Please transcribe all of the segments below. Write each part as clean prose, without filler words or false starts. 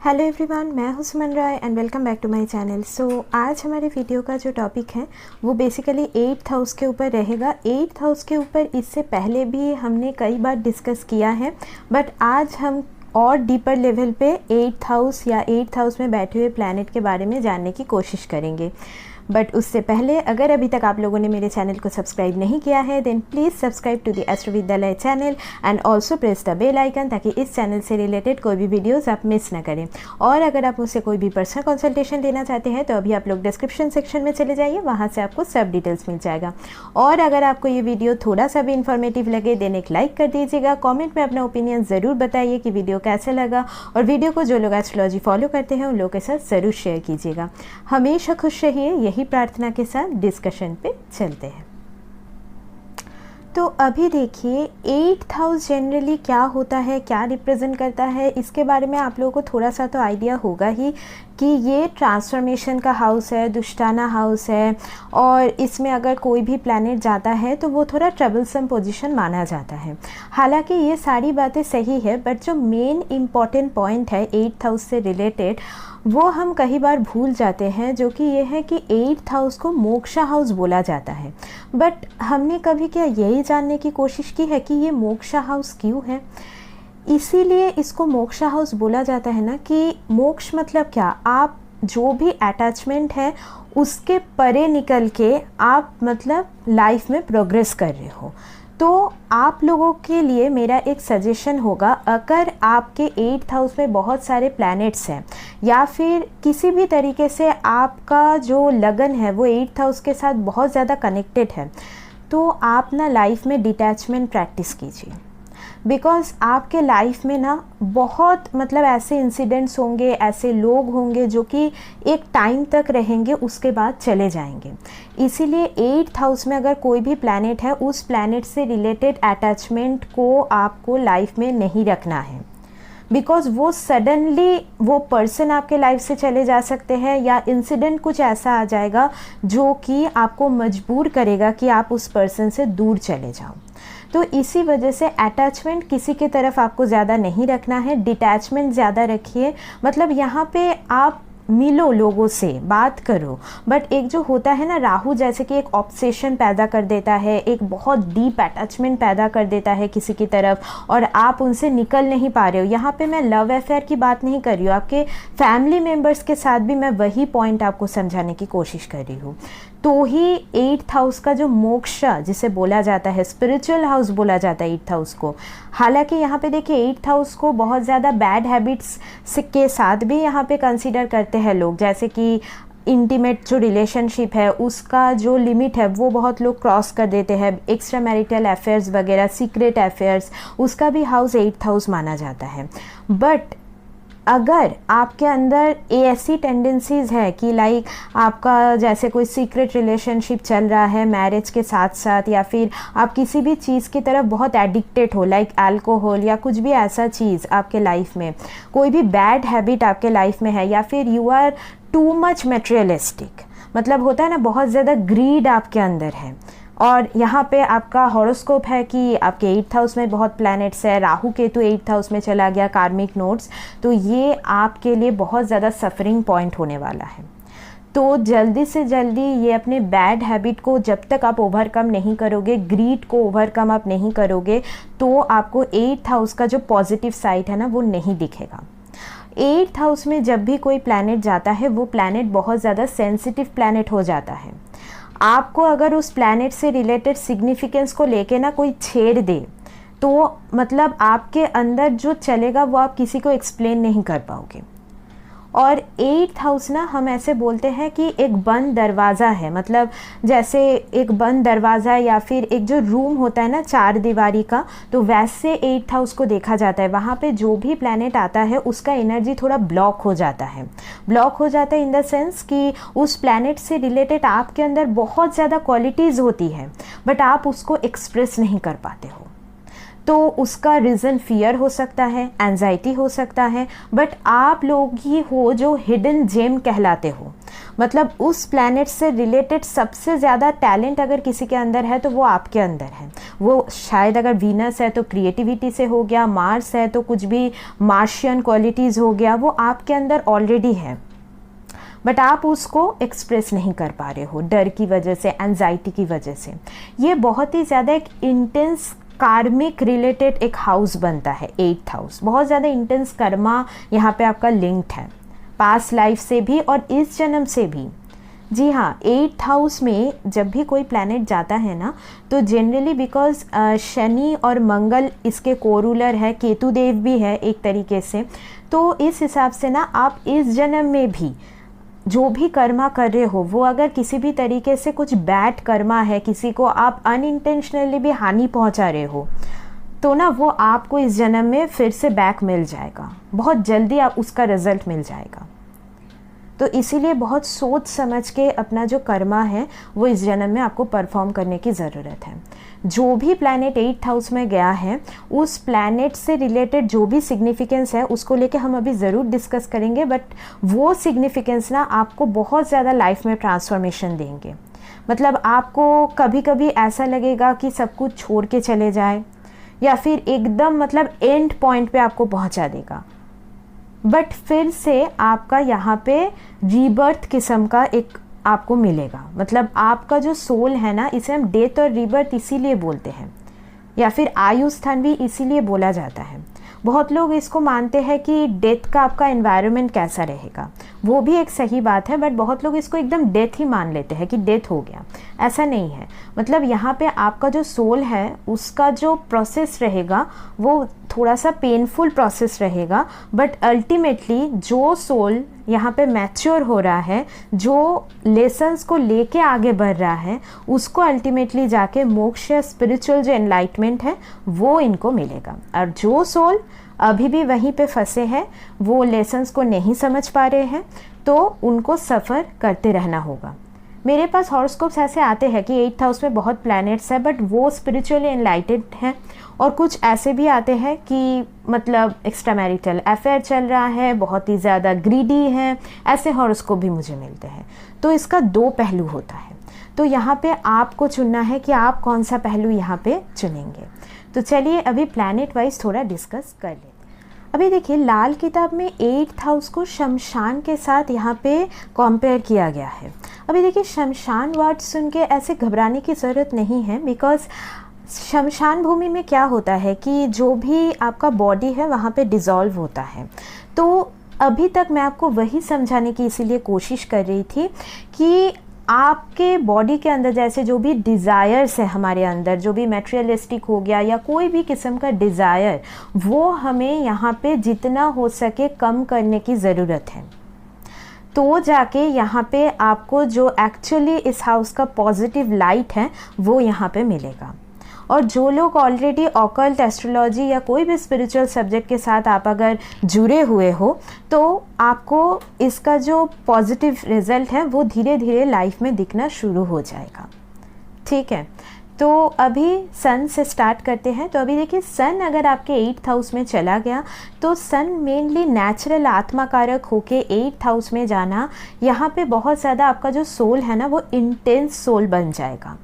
Hello everyone, मैं हूं Suman Roy and welcome back to my channel. So आज हमारे वीडियो का जो टॉपिक है वो बेसिकली 8th हाउस के ऊपर रहेगा। 8th हाउस के ऊपर इससे पहले भी हमने कई बार डिस्कस किया है, बट आज हम और डीपर लेवल पे 8th हाउस या 8th हाउस में बैठे हुए प्लैनेट के बारे में जानने की कोशिश करेंगे। बट उससे पहले अगर अभी तक आप लोगों ने मेरे चैनल को सब्सक्राइब नहीं किया है then please subscribe to the astro Vidyalaya channel and also press the bell icon, ताकि इस चैनल से रिलेटेड कोई भी वीडियोस आप मिस ना करें। और अगर आप मुझसे कोई भी पर्सनल कंसल्टेशन लेना चाहते हैं तो अभी आप लोग डिस्क्रिप्शन सेक्शन में चले जाइए, वहाँ से आपको सब डिटेल्स मिल जाएगा। और अगर आपको ये वीडियो थोड़ा सा भी इन्फॉर्मेटिव लगे देन एक लाइक कर दीजिएगा। कॉमेंट में अपना ओपिनियन ज़रूर बताइए कि वीडियो कैसे लगा, और वीडियो को जो लोग एस्ट्रोलॉजी फॉलो करते हैं उन लोगों के साथ ज़रूर शेयर कीजिएगा। हमेशा खुश रहिए, यही प्रार्थना के साथ डिस्कशन पे चलते हैं। तो अभी देखिए 8th हाउस जनरली क्या होता है, क्या रिप्रेजेंट करता है, इसके बारे में आप लोगों को थोड़ा सा तो आइडिया होगा ही कि ये ट्रांसफॉर्मेशन का हाउस है, दुष्टाना हाउस है, और इसमें अगर कोई भी प्लैनेट जाता है तो वो थोड़ा ट्रबलसम पोजीशन माना जाता है। हालांकि ये सारी बातें सही है, बट जो मेन इम्पॉर्टेंट पॉइंट है 8th हाउस से रिलेटेड वो हम कई बार भूल जाते हैं, जो कि ये है कि 8th हाउस को मोक्षा हाउस बोला जाता है। बट हमने कभी क्या यही जानने की कोशिश की है कि ये मोक्षा हाउस क्यों है? इसीलिए इसको मोक्षा हाउस बोला जाता है ना कि मोक्ष मतलब क्या, आप जो भी अटैचमेंट है उसके परे निकल के आप मतलब लाइफ में प्रोग्रेस कर रहे हो। तो आप लोगों के लिए मेरा एक सजेशन होगा, अगर आपके 8th हाउस में बहुत सारे प्लैनेट्स हैं या फिर किसी भी तरीके से आपका जो लगन है वो 8th हाउस के साथ बहुत ज़्यादा कनेक्टेड है, तो आप ना लाइफ में डिटैचमेंट प्रैक्टिस कीजिए। बिकॉज़ आपके लाइफ में ना बहुत मतलब ऐसे इंसिडेंट्स होंगे, ऐसे लोग होंगे जो कि एक टाइम तक रहेंगे, उसके बाद चले जाएंगे। इसीलिए 8th हाउस में अगर कोई भी प्लैनेट है उस प्लैनेट से रिलेटेड अटैचमेंट को आपको लाइफ में नहीं रखना है। बिकॉज़ वो सडनली वो पर्सन आपके लाइफ से चले जा सकते हैं, या इंसिडेंट कुछ ऐसा आ जाएगा जो कि आपको मजबूर करेगा कि आप उस पर्सन से दूर चले जाओ। तो इसी वजह से अटैचमेंट किसी की तरफ आपको ज़्यादा नहीं रखना है, डिटैचमेंट ज़्यादा रखिए। मतलब यहाँ पे आप मिलो, लोगों से बात करो, बट एक जो होता है ना राहु जैसे कि एक ऑब्सेशन पैदा कर देता है, एक बहुत डीप अटैचमेंट पैदा कर देता है किसी की तरफ, और आप उनसे निकल नहीं पा रहे हो। यहाँ पे मैं लव अफेयर की बात नहीं कर रही हूँ, आपके फैमिली मेम्बर्स के साथ भी मैं वही पॉइंट आपको समझाने की कोशिश कर रही हूँ। तो ही 8th हाउस का जो मोक्षा जिसे बोला जाता है, स्पिरिचुअल हाउस बोला जाता है 8th हाउस को। हालांकि यहाँ पे देखिए 8th हाउस को बहुत ज़्यादा बैड हैबिट्स के साथ भी यहाँ पे कंसीडर करते हैं लोग, जैसे कि इंटीमेट जो रिलेशनशिप है उसका जो लिमिट है वो बहुत लोग क्रॉस कर देते हैं, एक्स्ट्रा मैरिटल अफेयर्स वगैरह, सीक्रेट अफेयर्स, उसका भी हाउस 8th हाउस माना जाता है। बट अगर आपके अंदर ऐसी टेंडेंसीज़ है कि लाइक आपका जैसे कोई सीक्रेट रिलेशनशिप चल रहा है मैरिज के साथ साथ, या फिर आप किसी भी चीज़ की तरफ बहुत एडिक्टेड हो लाइक अल्कोहल या कुछ भी ऐसा चीज़ आपके लाइफ में, कोई भी बैड हैबिट आपके लाइफ में है, या फिर you are too much materialistic, मतलब होता है ना बहुत ज़्यादा ग्रीड आपके अंदर है, और यहाँ पे आपका हॉरोस्कोप है कि आपके 8th हाउस में बहुत प्लैनेट्स है, राहु केतु 8th हाउस में चला गया, कार्मिक नोट्स, तो ये आपके लिए बहुत ज़्यादा सफरिंग पॉइंट होने वाला है। तो जल्दी से जल्दी ये अपने बैड हैबिट को जब तक आप ओवरकम नहीं करोगे, ग्रीड को ओवरकम आप नहीं करोगे, तो आपको 8th हाउस का जो पॉजिटिव साइड है ना वो नहीं दिखेगा। 8th हाउस में जब भी कोई प्लैनेट जाता है वो प्लैनेट बहुत ज़्यादा सेंसिटिव प्लैनेट हो जाता है। आपको अगर उस प्लैनेट से रिलेटेड सिग्निफिकेंस को लेके ना कोई छेड़ दे तो मतलब आपके अंदर जो चलेगा वो आप किसी को एक्सप्लेन नहीं कर पाओगे। और 8th हाउस ना हम ऐसे बोलते हैं कि एक बंद दरवाज़ा है, मतलब जैसे एक बंद दरवाज़ा या फिर एक जो रूम होता है ना 4 दीवारी का, तो वैसे 8th हाउस को देखा जाता है। वहाँ पे जो भी प्लैनेट आता है उसका एनर्जी थोड़ा ब्लॉक हो जाता है। ब्लॉक हो जाता है इन द सेंस कि उस प्लैनेट से रिलेटेड आपके अंदर बहुत ज़्यादा क्वालिटीज़ होती है बट आप उसको एक्सप्रेस नहीं कर पाते हो। तो उसका रीज़न फियर हो सकता है, एंजाइटी हो सकता है, बट आप लोग ही हो जो हिडन जेम कहलाते हो। मतलब उस प्लैनेट से रिलेटेड सबसे ज़्यादा टैलेंट अगर किसी के अंदर है तो वो आपके अंदर है। वो शायद अगर वीनस है तो क्रिएटिविटी से हो गया, मार्स है तो कुछ भी मार्शियन क्वालिटीज़ हो गया, वो आपके अंदर ऑलरेडी है, बट आप उसको एक्सप्रेस नहीं कर पा रहे हो डर की वजह से, एंजाइटी की वजह से। ये बहुत ही ज़्यादा एक इंटेंस कार्मिक रिलेटेड एक हाउस बनता है, 8th हाउस। बहुत ज़्यादा इंटेंस कर्मा यहाँ पे आपका लिंक्ड है, पास्ट लाइफ से भी और इस जन्म से भी। जी हाँ, 8th हाउस में जब भी कोई प्लैनेट जाता है ना, तो जनरली बिकॉज शनि और मंगल इसके कोरूलर है, केतु देव भी है एक तरीके से, तो इस हिसाब से ना आप इस जन्म में भी जो भी कर्मा कर रहे हो, वो अगर किसी भी तरीके से कुछ बैड कर्मा है, किसी को आप अनइंटेंशनली भी हानि पहुंचा रहे हो, तो ना वो आपको इस जन्म में फिर से बैक मिल जाएगा, बहुत जल्दी आप उसका रिजल्ट मिल जाएगा। तो इसीलिए बहुत सोच समझ के अपना जो कर्मा है वो इस जन्म में आपको परफॉर्म करने की ज़रूरत है। जो भी प्लैनेट 8th हाउस में गया है, उस प्लैनेट से रिलेटेड जो भी सिग्निफिकेंस है उसको लेके हम अभी ज़रूर डिस्कस करेंगे, बट वो सिग्निफिकेंस ना आपको बहुत ज़्यादा लाइफ में ट्रांसफॉर्मेशन देंगे। मतलब आपको कभी कभी ऐसा लगेगा कि सब कुछ छोड़ के चले जाए, या फिर एकदम मतलब एंड पॉइंट पे आपको पहुंचा देगा, बट फिर से आपका यहाँ पे रीबर्थ किस्म का एक आपको मिलेगा। मतलब आपका जो सोल है ना, इसे हम डेथ और रीबर्थ इसीलिए बोलते हैं, या फिर आयु स्थान भी इसीलिए बोला जाता है। बहुत लोग इसको मानते हैं कि डेथ का आपका एनवायरनमेंट कैसा रहेगा, वो भी एक सही बात है, बट बहुत लोग इसको एकदम डेथ ही मान लेते हैं कि डेथ हो गया। ऐसा नहीं है। मतलब यहाँ पे आपका जो सोल है उसका जो प्रोसेस रहेगा वो थोड़ा सा पेनफुल प्रोसेस रहेगा, बट अल्टीमेटली जो सोल यहाँ पे मैच्योर हो रहा है, जो लेसन्स को लेके आगे बढ़ रहा है, उसको अल्टीमेटली जाके मोक्ष या स्पिरिचुअल जो एनलाइटमेंट है वो इनको मिलेगा। और जो सोल अभी भी वहीं पे फंसे हैं, वो लेसन्स को नहीं समझ पा रहे हैं, तो उनको सफ़र करते रहना होगा। मेरे पास हॉरोस्कोप्स ऐसे आते हैं कि 8th हाउस में बहुत प्लैनेट्स हैं, बट वो स्पिरिचुअली एनलाइटेड हैं, और कुछ ऐसे भी आते हैं कि मतलब एक्स्ट्रा मैरिटल अफेयर चल रहा है, बहुत ही ज़्यादा ग्रीडी है, ऐसे हॉरोस्कोप भी मुझे मिलते हैं। तो इसका 2 पहलू होता है, तो यहाँ पे आपको चुनना है कि आप कौन सा पहलू यहाँ पे चुनेंगे। तो चलिए अभी प्लैनेट वाइज थोड़ा डिस्कस कर लें। अभी देखिए, लाल किताब में 8th हाउस को शमशान के साथ यहाँ पे कंपेयर किया गया है। अभी देखिए, शमशान वर्ड सुन के ऐसे घबराने की ज़रूरत नहीं है, बिकॉज शमशान भूमि में क्या होता है कि जो भी आपका बॉडी है वहाँ पे डिज़ोल्व होता है। तो अभी तक मैं आपको वही समझाने की इसीलिए कोशिश कर रही थी कि आपके बॉडी के अंदर जैसे जो भी डिज़ायर्स है हमारे अंदर, जो भी मटेरियलिस्टिक हो गया या कोई भी किस्म का डिज़ायर, वो हमें यहाँ पे जितना हो सके कम करने की ज़रूरत है। तो जाके यहाँ पे आपको जो एक्चुअली इस हाउस का पॉजिटिव लाइट है वो यहाँ पे मिलेगा। और जो लोग ऑलरेडी ऑकल्ट, एस्ट्रोलॉजी या कोई भी स्पिरिचुअल सब्जेक्ट के साथ आप अगर जुड़े हुए हो, तो आपको इसका जो पॉजिटिव रिजल्ट है वो धीरे धीरे लाइफ में दिखना शुरू हो जाएगा। ठीक है, तो अभी सन से स्टार्ट करते हैं। तो अभी देखिए, सन अगर आपके 8th हाउस में चला गया तो सन मेनली नेचुरल आत्मा कारक होके 8th हाउस में जाना, यहाँ पे बहुत ज़्यादा आपका जो सोल है ना वो इंटेंस सोल बन जाएगा।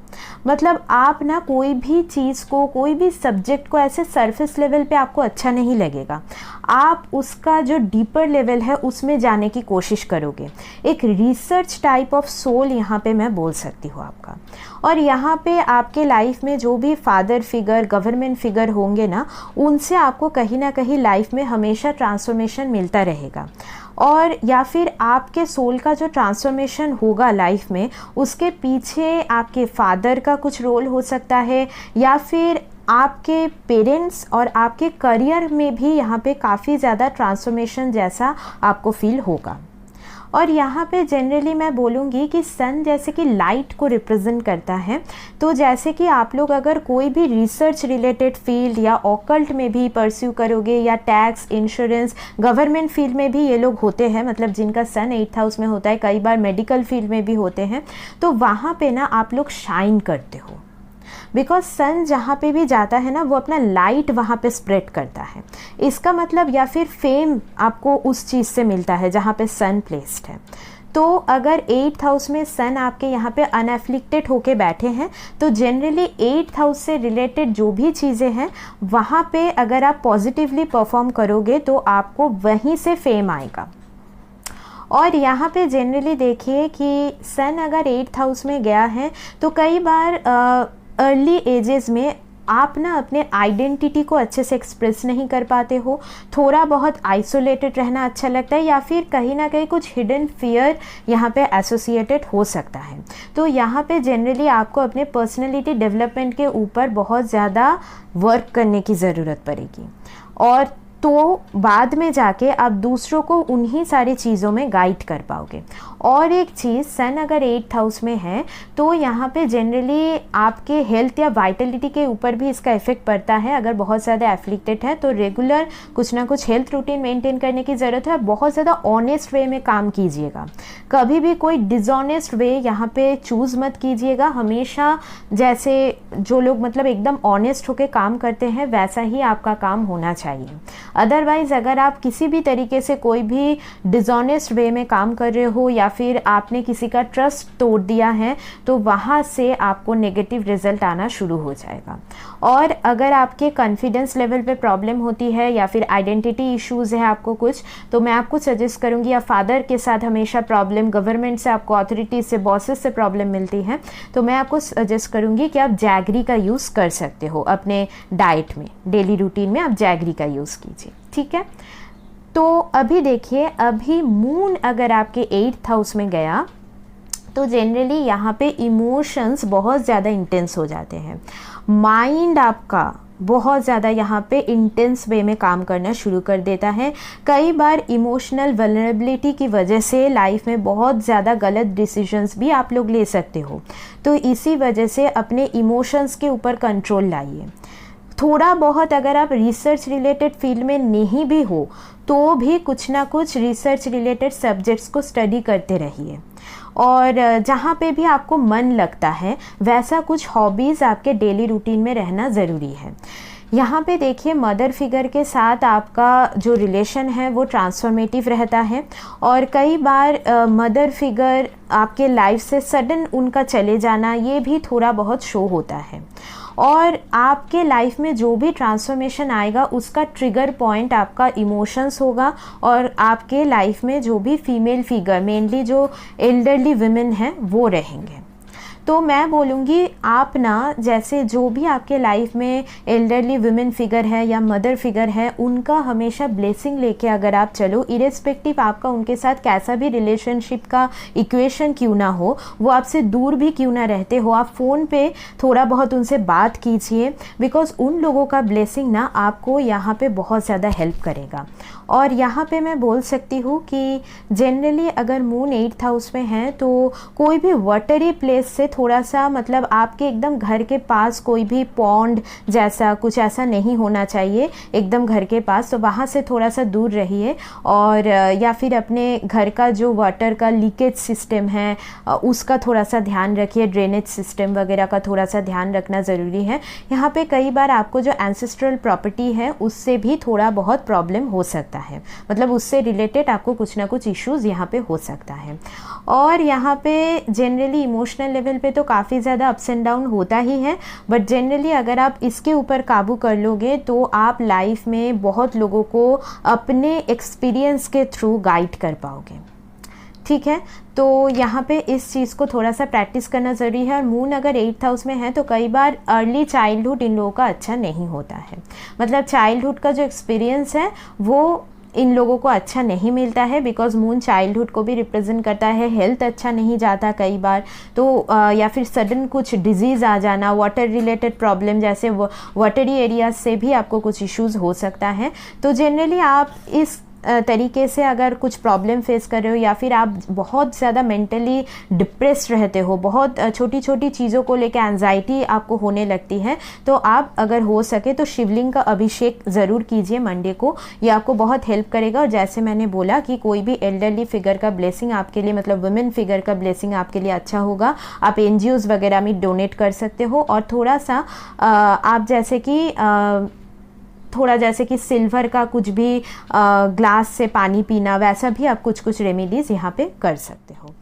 मतलब आप ना कोई भी चीज़ को, कोई भी सब्जेक्ट को ऐसे सरफेस लेवल पे आपको अच्छा नहीं लगेगा, आप उसका जो डीपर लेवल है उसमें जाने की कोशिश करोगे। एक रिसर्च टाइप ऑफ सोल यहाँ पे मैं बोल सकती हूँ आपका। और यहाँ पे आपके लाइफ में जो भी फादर फिगर, गवर्नमेंट फिगर होंगे ना, उनसे आपको कहीं ना कहीं लाइफ में हमेशा ट्रांसफॉर्मेशन मिलता रहेगा। और या फिर आपके सोल का जो ट्रांसफॉर्मेशन होगा लाइफ में, उसके पीछे आपके फादर का कुछ रोल हो सकता है, या फिर आपके पेरेंट्स और आपके करियर में भी यहाँ पे काफ़ी ज़्यादा ट्रांसफॉर्मेशन जैसा आपको फील होगा। और यहाँ पे जनरली मैं बोलूँगी कि सन जैसे कि लाइट को रिप्रेजेंट करता है, तो जैसे कि आप लोग अगर कोई भी रिसर्च रिलेटेड फील्ड या ऑकल्ट में भी परस्यू करोगे, या टैक्स, इंश्योरेंस, गवर्नमेंट फील्ड में भी ये लोग होते हैं, मतलब जिनका सन 8th हाउस में होता है, कई बार मेडिकल फील्ड में भी होते हैं, तो वहाँ पे ना आप लोग शाइन करते हो। बिकॉज सन जहाँ पे भी जाता है ना वो अपना लाइट वहाँ पे स्प्रेड करता है। इसका मतलब या फिर फेम आपको उस चीज़ से मिलता है जहाँ पे सन प्लेस्ड है। तो अगर 8th हाउस में सन आपके यहाँ पे अनएफ्लिक्टेड होके बैठे हैं तो जनरली 8th हाउस से रिलेटेड जो भी चीज़ें हैं वहाँ पे अगर आप पॉजिटिवली परफॉर्म करोगे तो आपको वहीं से फेम आएगा। और यहाँ पे जनरली देखिए कि सन अगर 8th हाउस में गया है तो कई बार अर्ली एजेस में आप ना अपने आइडेंटिटी को अच्छे से एक्सप्रेस नहीं कर पाते हो, थोड़ा बहुत आइसोलेटेड रहना अच्छा लगता है, या फिर कहीं ना कहीं कुछ हिडन फियर यहाँ पे एसोसिएटेड हो सकता है। तो यहाँ पे जनरली आपको अपने पर्सनैलिटी डेवलपमेंट के ऊपर बहुत ज़्यादा वर्क करने की ज़रूरत पड़ेगी, और तो बाद में जाके आप दूसरों को उन्हीं सारी चीज़ों में गाइड कर पाओगे। और एक चीज़, सन अगर 8th हाउस में है तो यहाँ पे जनरली आपके हेल्थ या वाइटलिटी के ऊपर भी इसका इफेक्ट पड़ता है। अगर बहुत ज़्यादा एफ्लिक्टेड है तो रेगुलर कुछ ना कुछ हेल्थ रूटीन मेंटेन करने की ज़रूरत है, और बहुत ज़्यादा ऑनेस्ट वे में काम कीजिएगा। कभी भी कोई डिसऑनेस्ट वे यहाँ पे चूज़ मत कीजिएगा। हमेशा जैसे जो लोग मतलब एकदम ऑनेस्ट होकर काम करते हैं वैसा ही आपका काम होना चाहिए। अदरवाइज़ अगर आप किसी भी तरीके से कोई भी डिसऑनेस्ट वे में काम कर रहे हो या फिर आपने किसी का ट्रस्ट तोड़ दिया है तो वहाँ से आपको नेगेटिव रिजल्ट आना शुरू हो जाएगा। और अगर आपके कॉन्फिडेंस लेवल पे प्रॉब्लम होती है या फिर आइडेंटिटी इश्यूज़ है आपको कुछ, तो मैं आपको सजेस्ट करूँगी, या फादर के साथ हमेशा प्रॉब्लम, गवर्नमेंट से आपको अथॉरिटीज़ से, बॉसेस से प्रॉब्लम मिलती है, तो मैं आपको सजेस्ट करूँगी कि आप जैगरी का यूज़ कर सकते हो अपने डाइट में, डेली रूटीन में आप जैगरी का यूज़ कीजिए, ठीक है। तो अभी देखिए, अभी मून अगर आपके 8th हाउस में गया तो जनरली यहाँ पे इमोशंस बहुत ज़्यादा इंटेंस हो जाते हैं। माइंड आपका बहुत ज़्यादा यहाँ पे इंटेंस वे में काम करना शुरू कर देता है। कई बार इमोशनल वल्नरेबिलिटी की वजह से लाइफ में बहुत ज़्यादा गलत डिसीजंस भी आप लोग ले सकते हो। तो इसी वजह से अपने इमोशंस के ऊपर कंट्रोल लाइए। थोड़ा बहुत अगर आप रिसर्च रिलेटेड फील्ड में नहीं भी हो तो भी कुछ ना कुछ रिसर्च रिलेटेड सब्जेक्ट्स को स्टडी करते रहिए, और जहाँ पे भी आपको मन लगता है वैसा कुछ हॉबीज़ आपके डेली रूटीन में रहना ज़रूरी है। यहाँ पे देखिए, मदर फिगर के साथ आपका जो रिलेशन है वो ट्रांसफॉर्मेटिव रहता है, और कई बार मदर फिगर आपके लाइफ से सडन उनका चले जाना ये भी थोड़ा बहुत शो होता है। और आपके लाइफ में जो भी ट्रांसफॉर्मेशन आएगा उसका ट्रिगर पॉइंट आपका इमोशंस होगा, और आपके लाइफ में जो भी फीमेल फिगर, मेनली जो एल्डरली वुमेन हैं, वो रहेंगे। तो मैं बोलूँगी आप ना, जैसे जो भी आपके लाइफ में एल्डरली वुमेन फिगर है या मदर फिगर है, उनका हमेशा ब्लेसिंग लेके अगर आप चलो, इरेस्पेक्टिव आपका उनके साथ कैसा भी रिलेशनशिप का इक्वेशन क्यों ना हो, वो आपसे दूर भी क्यों ना रहते हो, आप फ़ोन पे थोड़ा बहुत उनसे बात कीजिए, बिकॉज़ उन लोगों का ब्लेसिंग ना आपको यहाँ पे बहुत ज़्यादा हेल्प करेगा। और यहाँ पे मैं बोल सकती हूँ कि जनरली अगर मून 8th हाउस में है तो कोई भी वाटरी प्लेस से थोड़ा सा, मतलब आपके एकदम घर के पास कोई भी पॉन्ड जैसा कुछ ऐसा नहीं होना चाहिए एकदम घर के पास, तो वहाँ से थोड़ा सा दूर रहिए। और या फिर अपने घर का जो वाटर का लीकेज सिस्टम है उसका थोड़ा सा ध्यान रखिए, ड्रेनेज सिस्टम वगैरह का थोड़ा सा ध्यान रखना ज़रूरी है। यहाँ पे कई बार आपको जो एंसेस्ट्रल प्रॉपर्टी है उससे भी थोड़ा बहुत प्रॉब्लम हो सकता है, मतलब उससे रिलेटेड आपको कुछ ना कुछ इश्यूज़ यहाँ पे हो सकता है। और यहाँ पे जनरली इमोशनल लेवल पे तो काफ़ी ज़्यादा अप्स एंड डाउन होता ही है, बट जनरली अगर आप इसके ऊपर काबू कर लोगे तो आप लाइफ में बहुत लोगों को अपने एक्सपीरियंस के थ्रू गाइड कर पाओगे, ठीक है। तो यहाँ पे इस चीज़ को थोड़ा सा प्रैक्टिस करना ज़रूरी है। और मून अगर 8th हाउस में है तो कई बार अर्ली चाइल्डहुड इन लोगों का अच्छा नहीं होता है, मतलब चाइल्डहुड का जो एक्सपीरियंस है वो इन लोगों को अच्छा नहीं मिलता है, बिकॉज मून चाइल्डहुड को भी रिप्रेजेंट करता है। हेल्थ अच्छा नहीं जाता कई बार, तो या फिर सडन कुछ डिजीज़ आ जाना, वाटर रिलेटेड प्रॉब्लम, जैसे वाटरी एरियाज से भी आपको कुछ इश्यूज़ हो सकता है। तो जनरली आप इस तरीके से अगर कुछ प्रॉब्लम फेस कर रहे हो या फिर आप बहुत ज़्यादा मेंटली डिप्रेस्ड रहते हो, बहुत छोटी छोटी चीज़ों को लेकर एंजाइटी आपको होने लगती है, तो आप अगर हो सके तो शिवलिंग का अभिषेक ज़रूर कीजिए मंडे को। ये आपको बहुत हेल्प करेगा। और जैसे मैंने बोला कि कोई भी एल्डरली फिगर का ब्लेसिंग आपके लिए, मतलब वुमेन फिगर का ब्लेसिंग आपके लिए अच्छा होगा। आप एनजीओज़ वगैरह में डोनेट कर सकते हो। और थोड़ा सा आप जैसे कि थोड़ा जैसे कि सिल्वर का कुछ भी ग्लास से पानी पीना, वैसा भी आप कुछ कुछ रेमेडीज़ यहाँ पे कर सकते हो।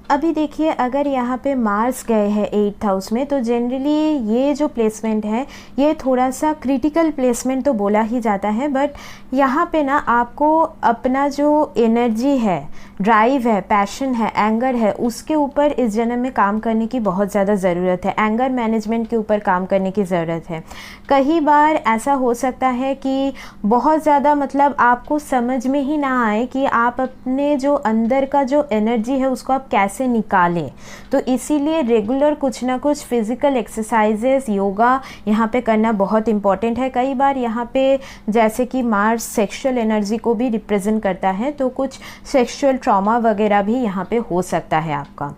अभी देखिए, अगर यहाँ पे मार्स गए हैं 8th हाउस में, तो जनरली ये जो प्लेसमेंट है ये थोड़ा सा क्रिटिकल प्लेसमेंट तो बोला ही जाता है, बट यहाँ पे ना आपको अपना जो एनर्जी है, ड्राइव है, पैशन है, एंगर है, उसके ऊपर इस जन्म में काम करने की बहुत ज़्यादा ज़रूरत है। एंगर मैनेजमेंट के ऊपर काम करने की ज़रूरत है। कई बार ऐसा हो सकता है कि बहुत ज़्यादा मतलब आपको समझ में ही ना आए कि आप अपने जो अंदर का जो एनर्जी है उसको आप कैसे निकालें। तो इसीलिए रेगुलर कुछ ना कुछ फिज़िकल एक्सरसाइजेस, योगा यहाँ पे करना बहुत इम्पॉर्टेंट है। कई बार यहाँ पे जैसे कि मार्स सेक्सुअल एनर्जी को भी रिप्रेजेंट करता है, तो कुछ सेक्सुअल ट्रॉमा वगैरह भी यहाँ पे हो सकता है आपका,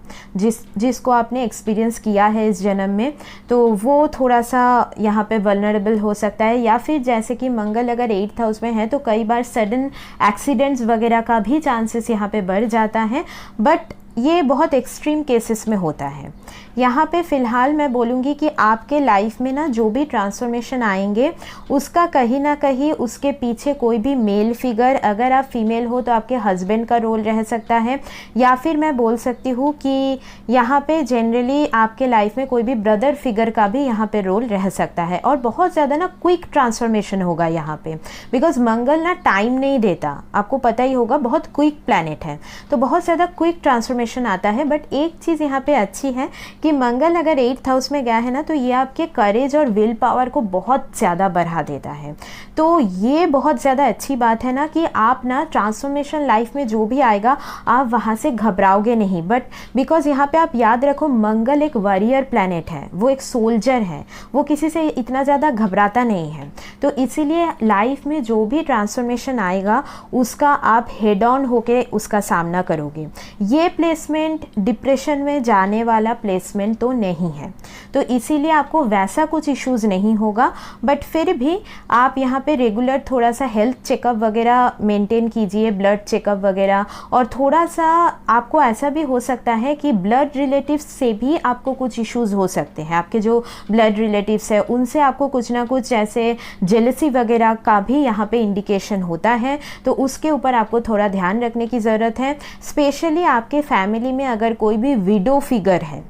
जिसको आपने एक्सपीरियंस किया है इस जन्म में, तो वो थोड़ा सा यहाँ पे वल्नरेबल हो सकता है। या फिर जैसे कि मंगल अगर 8th हाउस में है तो कई बार सडन एक्सीडेंट्स वगैरह का भी चांसेस यहाँ पे बढ़ जाता है, बट ये बहुत एक्सट्रीम केसेस में होता है। यहाँ पे फ़िलहाल मैं बोलूँगी कि आपके लाइफ में ना जो भी ट्रांसफॉर्मेशन आएंगे उसका कहीं ना कहीं उसके पीछे कोई भी मेल फिगर, अगर आप फीमेल हो तो आपके हस्बैंड का रोल रह सकता है, या फिर मैं बोल सकती हूँ कि यहाँ पे जनरली आपके लाइफ में कोई भी ब्रदर फिगर का भी यहाँ पे रोल रह सकता है। और बहुत ज़्यादा ना क्विक ट्रांसफॉर्मेशन होगा यहाँ पे, बिकॉज मंगल ना टाइम नहीं देता, आपको पता ही होगा, बहुत क्विक प्लैनेट है, तो बहुत ज़्यादा क्विक ट्रांसफॉर्मेशन आता है। बट एक चीज़ यहाँ पे अच्छी है कि मंगल अगर 8th हाउस में गया है ना, तो ये आपके करेज और विल पावर को बहुत ज़्यादा बढ़ा देता है। तो ये बहुत ज़्यादा अच्छी बात है ना कि आप ना ट्रांसफॉर्मेशन लाइफ में जो भी आएगा आप वहाँ से घबराओगे नहीं। बट बिकॉज यहाँ पे आप याद रखो, मंगल एक वॉरियर प्लैनेट है, वो एक सोल्जर है, वो किसी से इतना ज़्यादा घबराता नहीं है। तो इसीलिए लाइफ में जो भी ट्रांसफॉर्मेशन आएगा उसका आप हेड ऑन होके उसका सामना करोगे। ये प्लेसमेंट डिप्रेशन में जाने वाला प्लेसमेंट तो नहीं है, तो इसीलिए आपको वैसा कुछ इश्यूज़ नहीं होगा। बट फिर भी आप यहाँ पे रेगुलर थोड़ा सा हेल्थ चेकअप वगैरह मेंटेन कीजिए, ब्लड चेकअप वगैरह। और थोड़ा सा आपको ऐसा भी हो सकता है कि ब्लड रिलेटिव्स से भी आपको कुछ इश्यूज़ हो सकते हैं। आपके जो ब्लड रिलेटिव्स है उनसे आपको कुछ ना कुछ जैसे जेलसी वगैरह का भी यहाँ पे इंडिकेशन होता है, तो उसके ऊपर आपको थोड़ा ध्यान रखने की ज़रूरत है। स्पेशली आपके फैमिली में अगर कोई भी विडो फिगर है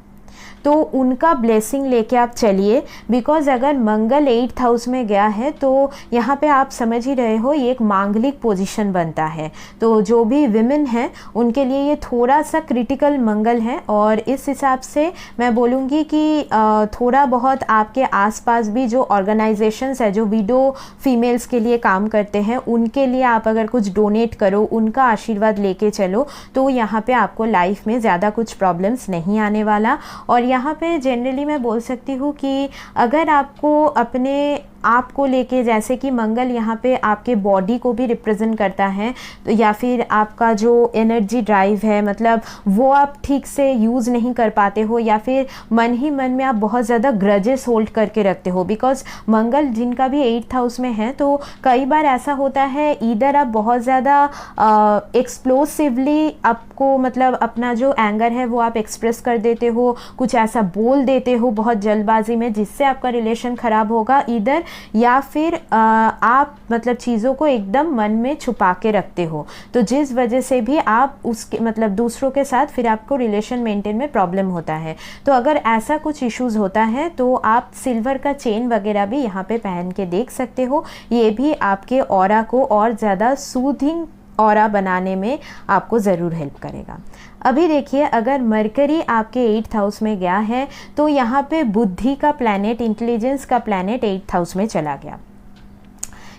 तो उनका ब्लेसिंग लेके आप चलिए, बिकॉज अगर मंगल 8th हाउस में गया है तो यहाँ पे आप समझ ही रहे हो ये एक मांगलिक पोजीशन बनता है, तो जो भी विमेन हैं उनके लिए ये थोड़ा सा क्रिटिकल मंगल है। और इस हिसाब से मैं बोलूँगी कि थोड़ा बहुत आपके आसपास भी जो ऑर्गेनाइजेशंस है जो विडो फीमेल्स के लिए काम करते हैं, उनके लिए आप अगर कुछ डोनेट करो, उनका आशीर्वाद लेके चलो, तो यहाँ पे आपको लाइफ में ज़्यादा कुछ प्रॉब्लम्स नहीं आने वाला। और यहाँ पे जनरली मैं बोल सकती हूँ कि अगर आपको अपने आप को लेके, जैसे कि मंगल यहाँ पे आपके बॉडी को भी रिप्रेजेंट करता है, तो या फिर आपका जो एनर्जी ड्राइव है, मतलब वो आप ठीक से यूज़ नहीं कर पाते हो, या फिर मन ही मन में आप बहुत ज़्यादा ग्रजेस होल्ड करके रखते हो। बिकॉज मंगल जिनका भी 8th हाउस में है, तो कई बार ऐसा होता है इधर आप बहुत ज़्यादा एक्सप्लोसिवली आपको मतलब अपना जो एंगर है वो आप एक्सप्रेस कर देते हो, कुछ ऐसा बोल देते हो बहुत जल्दबाजी में, जिससे आपका रिलेशन ख़राब होगा इधर, या फिर आप मतलब चीज़ों को एकदम मन में छुपा के रखते हो, तो जिस वजह से भी आप उसके मतलब दूसरों के साथ फिर आपको रिलेशन मेंटेन में प्रॉब्लम होता है। तो अगर ऐसा कुछ इश्यूज़ होता है तो आप सिल्वर का चेन वगैरह भी यहाँ पे पहन के देख सकते हो, ये भी आपके ऑरा को और ज़्यादा सूदिंग ऑरा बनाने में आपको ज़रूर हेल्प करेगा। अभी देखिए, अगर मरकरी आपके 8th हाउस में गया है तो यहाँ पे बुद्धि का प्लैनेट, इंटेलिजेंस का प्लैनेट 8th हाउस में चला गया।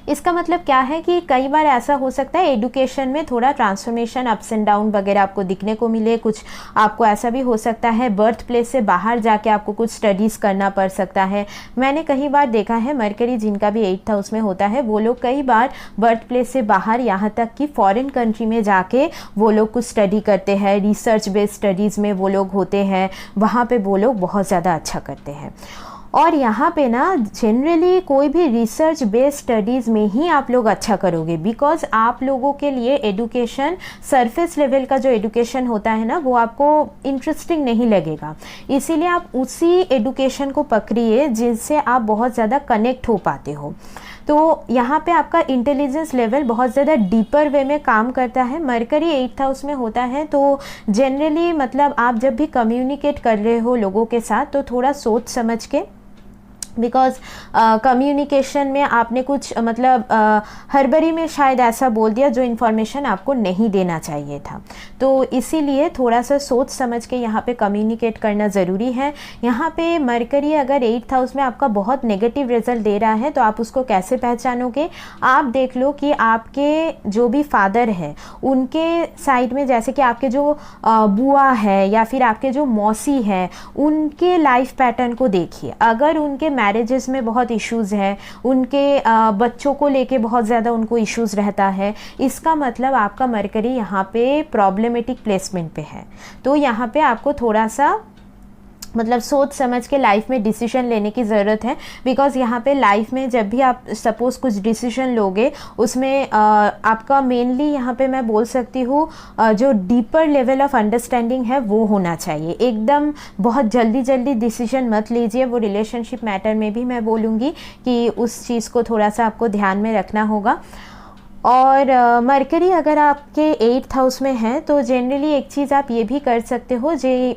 इसका मतलब क्या है कि कई बार ऐसा हो सकता है एडुकेशन में थोड़ा ट्रांसफॉर्मेशन, अप्स एंड डाउन वगैरह आपको दिखने को मिले। कुछ आपको ऐसा भी हो सकता है बर्थ प्लेस से बाहर जाके आपको कुछ स्टडीज़ करना पड़ सकता है। मैंने कई बार देखा है मरकरी जिनका भी 8th हाउस में होता है वो लोग कई बार बर्थ प्लेस से बाहर, यहाँ तक कि फॉरेन कंट्री में जाके वो लोग कुछ स्टडी करते हैं, रिसर्च बेस्ड स्टडीज़ में वो लोग होते हैं, वहाँ पे वो लोग बहुत ज़्यादा अच्छा करते हैं। और यहाँ पे ना जनरली कोई भी रिसर्च बेस्ड स्टडीज़ में ही आप लोग अच्छा करोगे, बिकॉज आप लोगों के लिए एडुकेशन, सरफेस लेवल का जो एडुकेशन होता है ना वो आपको इंटरेस्टिंग नहीं लगेगा। इसीलिए आप उसी एडुकेशन को पकड़िए जिससे आप बहुत ज़्यादा कनेक्ट हो पाते हो। तो यहाँ पे आपका इंटेलिजेंस लेवल बहुत ज़्यादा डीपर वे में काम करता है। मरकरी 8th हाउस में होता है तो जनरली मतलब आप जब भी कम्युनिकेट कर रहे हो लोगों के साथ तो थोड़ा सोच समझ के, बिकॉज कम्युनिकेशन में आपने कुछ मतलब हड़बड़ी में शायद ऐसा बोल दिया जो इन्फॉर्मेशन आपको नहीं देना चाहिए था। तो इसीलिए थोड़ा सा सोच समझ के यहाँ पे कम्युनिकेट करना ज़रूरी है। यहाँ पे मरकरी अगर 8th हाउस में आपका बहुत नेगेटिव रिजल्ट दे रहा है तो आप उसको कैसे पहचानोगे? आप देख लो कि आपके जो भी फादर है उनके साइड में, जैसे कि आपके जो बुआ है या फिर आपके जो मौसी है, उनके लाइफ पैटर्न को देखिए। अगर उनके मैरिजेस में बहुत इश्यूज़ है, उनके बच्चों को लेके बहुत ज़्यादा उनको इश्यूज़ रहता है, इसका मतलब आपका मरकरी यहाँ पे प्रॉब्लमेटिक प्लेसमेंट पे है। तो यहाँ पे आपको थोड़ा सा मतलब सोच समझ के लाइफ में डिसीजन लेने की ज़रूरत है। बिकॉज़ यहाँ पे लाइफ में जब भी आप सपोज़ कुछ डिसीजन लोगे उसमें आपका मेनली यहाँ पे मैं बोल सकती हूँ जो डीपर लेवल ऑफ अंडरस्टैंडिंग है वो होना चाहिए। एकदम बहुत जल्दी डिसीजन मत लीजिए। वो रिलेशनशिप मैटर में भी मैं बोलूँगी कि उस चीज़ को थोड़ा सा आपको ध्यान में रखना होगा। और मरकरी अगर आपके 8th हाउस में है तो जनरली एक चीज़ आप ये भी कर सकते हो, जे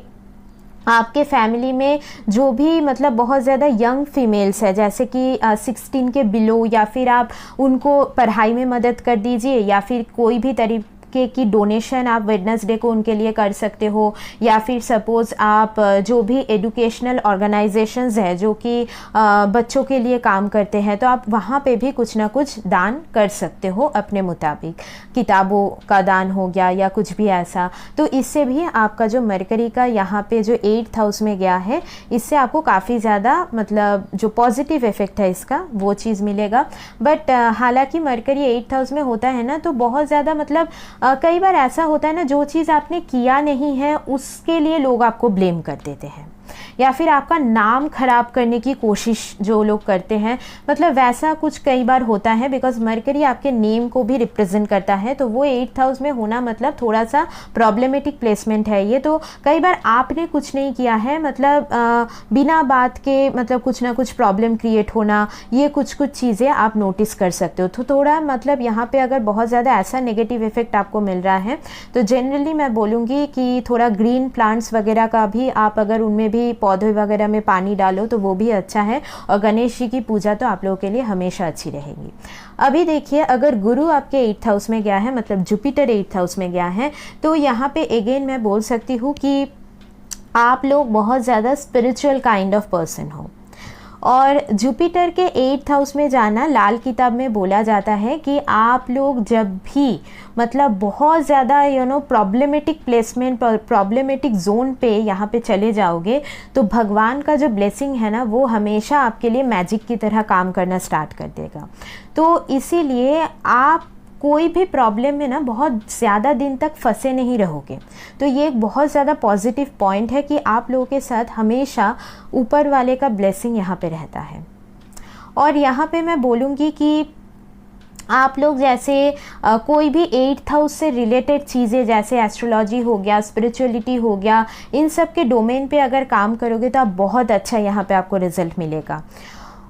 आपके फैमिली में जो भी मतलब बहुत ज़्यादा यंग फीमेल्स है, जैसे कि 16 के बिलो, या फिर आप उनको पढ़ाई में मदद कर दीजिए, या फिर कोई भी तरीके की डोनेशन आप वेडनेसडे को उनके लिए कर सकते हो, या फिर सपोज़ आप जो भी एजुकेशनल ऑर्गेनाइजेशंस है जो कि बच्चों के लिए काम करते हैं तो आप वहाँ पे भी कुछ ना कुछ दान कर सकते हो अपने मुताबिक। किताबों का दान हो गया या कुछ भी ऐसा। तो इससे भी आपका जो मरकरी का यहाँ पे जो 8th हाउस में गया है, इससे आपको काफ़ी ज़्यादा मतलब जो पॉजिटिव इफ़ेक्ट है इसका वो चीज़ मिलेगा। बट हालांकि मरकरी 8th हाउस में होता है ना तो बहुत ज़्यादा मतलब कई बार ऐसा होता है ना, जो चीज़ आपने किया नहीं है उसके लिए लोग आपको ब्लेम कर देते हैं, या फिर आपका नाम खराब करने की कोशिश जो लोग करते हैं, मतलब वैसा कुछ कई बार होता है। बिकॉज मरकरी आपके नेम को भी रिप्रेजेंट करता है, तो वो 8th हाउस में होना मतलब थोड़ा सा प्रॉब्लमेटिक प्लेसमेंट है ये। तो कई बार आपने कुछ नहीं किया है, मतलब बिना बात के मतलब कुछ ना कुछ प्रॉब्लम क्रिएट होना, ये कुछ चीज़ें आप नोटिस कर सकते हो। तो थोड़ा मतलब यहाँ पे अगर बहुत ज़्यादा ऐसा नेगेटिव इफेक्ट आपको मिल रहा है तो जनरली मैं बोलूँगी कि थोड़ा ग्रीन प्लांट्स वगैरह का भी आप अगर उनमें भी पौधे वगैरह में पानी डालो तो वो भी अच्छा है। और गणेश जी की पूजा तो आप लोगों के लिए हमेशा अच्छी रहेगी। अभी देखिए, अगर गुरु आपके 8th हाउस में गया है, मतलब जुपिटर 8th हाउस में गया है, तो यहाँ पे अगेन मैं बोल सकती हूँ कि आप लोग बहुत ज़्यादा स्पिरिचुअल काइंड ऑफ पर्सन हो। और जुपिटर के 8th हाउस में जाना, लाल किताब में बोला जाता है कि आप लोग जब भी मतलब बहुत ज़्यादा प्रॉब्लमेटिक प्लेसमेंट, प्रॉब्लमेटिक जोन पे यहाँ पे चले जाओगे तो भगवान का जो ब्लेसिंग है ना वो हमेशा आपके लिए मैजिक की तरह काम करना स्टार्ट कर देगा। तो इसीलिए आप कोई भी प्रॉब्लम में ना बहुत ज़्यादा दिन तक फंसे नहीं रहोगे। तो ये एक बहुत ज़्यादा पॉजिटिव पॉइंट है कि आप लोगों के साथ हमेशा ऊपर वाले का ब्लेसिंग यहाँ पे रहता है। और यहाँ पे मैं बोलूँगी कि आप लोग जैसे कोई भी 8th हाउस से रिलेटेड चीज़ें जैसे एस्ट्रोलॉजी हो गया, स्पिरिचुअलिटी हो गया, इन सब के डोमेन पे अगर काम करोगे तो आप बहुत अच्छा यहाँ पे आपको रिजल्ट मिलेगा।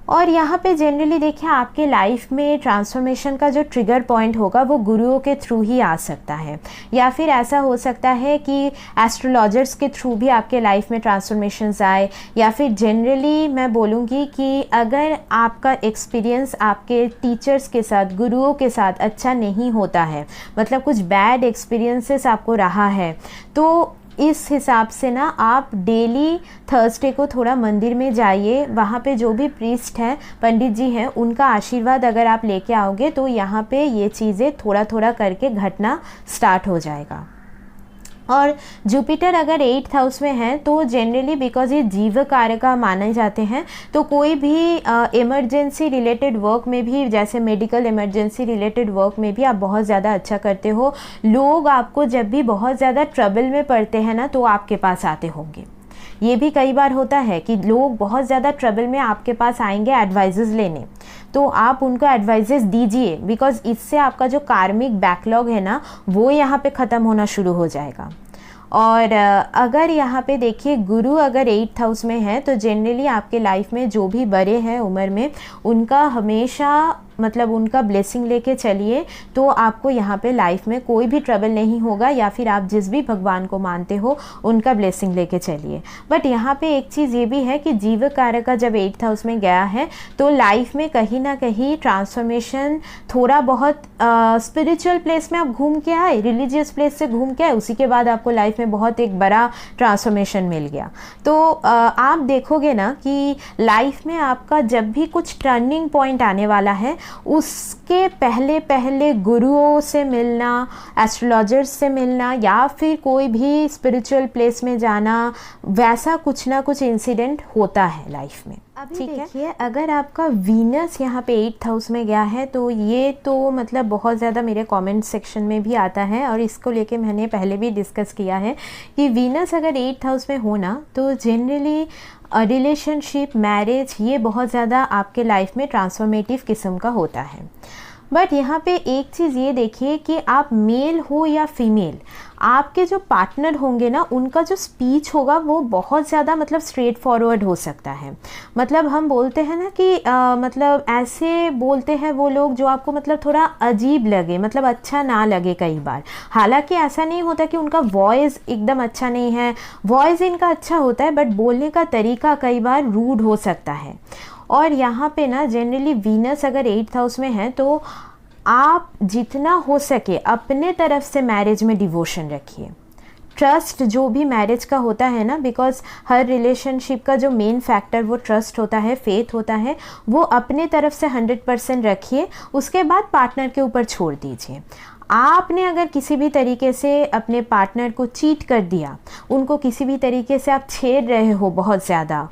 और यहाँ पे जनरली देखिए, आपके लाइफ में ट्रांसफॉर्मेशन का जो ट्रिगर पॉइंट होगा वो गुरुओं के थ्रू ही आ सकता है, या फिर ऐसा हो सकता है कि एस्ट्रोलॉजर्स के थ्रू भी आपके लाइफ में ट्रांसफॉर्मेशंस आए, या फिर जनरली मैं बोलूँगी कि अगर आपका एक्सपीरियंस आपके टीचर्स के साथ, गुरुओं के साथ अच्छा नहीं होता है, मतलब कुछ बैड एक्सपीरियंसेस आपको रहा है, तो इस हिसाब से ना आप डेली थर्सडे को थोड़ा मंदिर में जाइए, वहाँ पे जो भी प्रीस्ट है, पंडित जी हैं, उनका आशीर्वाद अगर आप लेके आओगे तो यहाँ पे ये चीज़ें थोड़ा थोड़ा करके घटना स्टार्ट हो जाएगा। और जुपिटर अगर 8th हाउस में है तो जनरली बिकॉज ये जीव कारका माने जाते हैं, तो कोई भी इमरजेंसी रिलेटेड वर्क में भी, जैसे मेडिकल इमरजेंसी रिलेटेड वर्क में भी आप बहुत ज़्यादा अच्छा करते हो। लोग आपको जब भी बहुत ज़्यादा ट्रबल में पड़ते हैं ना तो आपके पास आते होंगे। ये भी कई बार होता है कि लोग बहुत ज़्यादा ट्रबल में आपके पास आएंगे एडवाइजेस लेने, तो आप उनको एडवाइजेस दीजिए, बिकॉज इससे आपका जो कार्मिक बैकलॉग है ना वो यहाँ पे ख़त्म होना शुरू हो जाएगा। और अगर यहाँ पे देखिए गुरु अगर 8th हाउस में है तो जनरली आपके लाइफ में जो भी बड़े हैं उम्र में, उनका हमेशा मतलब उनका ब्लेसिंग लेके चलिए, तो आपको यहाँ पे लाइफ में कोई भी ट्रबल नहीं होगा, या फिर आप जिस भी भगवान को मानते हो उनका ब्लेसिंग लेके चलिए। बट यहाँ पे एक चीज़ ये भी है कि जीव कारक का जब 8th हाउस में गया है तो लाइफ में कहीं ना कहीं ट्रांसफॉर्मेशन, थोड़ा बहुत स्पिरिचुअल प्लेस में आप घूम के आए, रिलीजियस प्लेस से घूम के आए, उसी के बाद आपको लाइफ में बहुत एक बड़ा ट्रांसफॉर्मेशन मिल गया। तो आप देखोगे ना कि लाइफ में आपका जब भी कुछ टर्निंग पॉइंट आने वाला है, उसके पहले पहले गुरुओं से मिलना, एस्ट्रोलॉजर्स से मिलना, या फिर कोई भी स्पिरिचुअल प्लेस में जाना, वैसा कुछ ना कुछ इंसिडेंट होता है लाइफ में। ठीक है, देखिए अगर आपका वीनस यहाँ पे 8th हाउस में गया है तो ये तो मतलब बहुत ज़्यादा मेरे कमेंट सेक्शन में भी आता है, और इसको लेके मैंने पहले भी डिस्कस किया है कि वीनस अगर 8th हाउस में हो ना तो जनरली रिलेशनशिप, मैरिज, ये बहुत ज़्यादा आपके लाइफ में ट्रांसफॉर्मेटिव किस्म का होता है। बट यहाँ पे एक चीज़ ये देखिए कि आप मेल हो या फीमेल, आपके जो पार्टनर होंगे ना उनका जो स्पीच होगा वो बहुत ज़्यादा मतलब स्ट्रेट फॉरवर्ड हो सकता है। मतलब हम बोलते हैं ना कि मतलब ऐसे बोलते हैं वो लोग जो आपको मतलब थोड़ा अजीब लगे, मतलब अच्छा ना लगे कई बार। हालांकि ऐसा नहीं होता कि उनका वॉइस एकदम अच्छा नहीं है, वॉइस इनका अच्छा होता है, बट बोलने का तरीका कई बार रूड हो सकता है। और यहाँ पे ना जनरली वीनस अगर 8th हाउस में है तो आप जितना हो सके अपने तरफ से मैरिज में डिवोशन रखिए। ट्रस्ट जो भी मैरिज का होता है ना, बिकॉज हर रिलेशनशिप का जो मेन फैक्टर वो ट्रस्ट होता है, फेथ होता है, वो अपने तरफ से 100% रखिए, उसके बाद पार्टनर के ऊपर छोड़ दीजिए। आपने अगर किसी भी तरीके से अपने पार्टनर को चीट कर दिया, उनको किसी भी तरीके से आप छेड़ रहे हो बहुत ज़्यादा,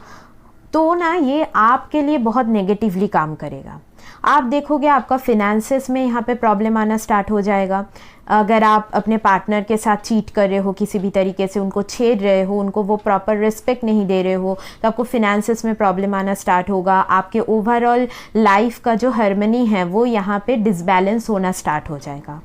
तो ना ये आपके लिए बहुत नेगेटिवली काम करेगा। आप देखोगे आपका फिनेंसेस में यहाँ पे प्रॉब्लम आना स्टार्ट हो जाएगा। अगर आप अपने पार्टनर के साथ चीट कर रहे हो, किसी भी तरीके से उनको छेड़ रहे हो, उनको वो प्रॉपर रिस्पेक्ट नहीं दे रहे हो, तो आपको फिनेंसेस में प्रॉब्लम आना स्टार्ट होगा। आपके ओवरऑल लाइफ का जो हार्मनी है वो यहाँ पे डिसबैलेंस होना स्टार्ट हो जाएगा।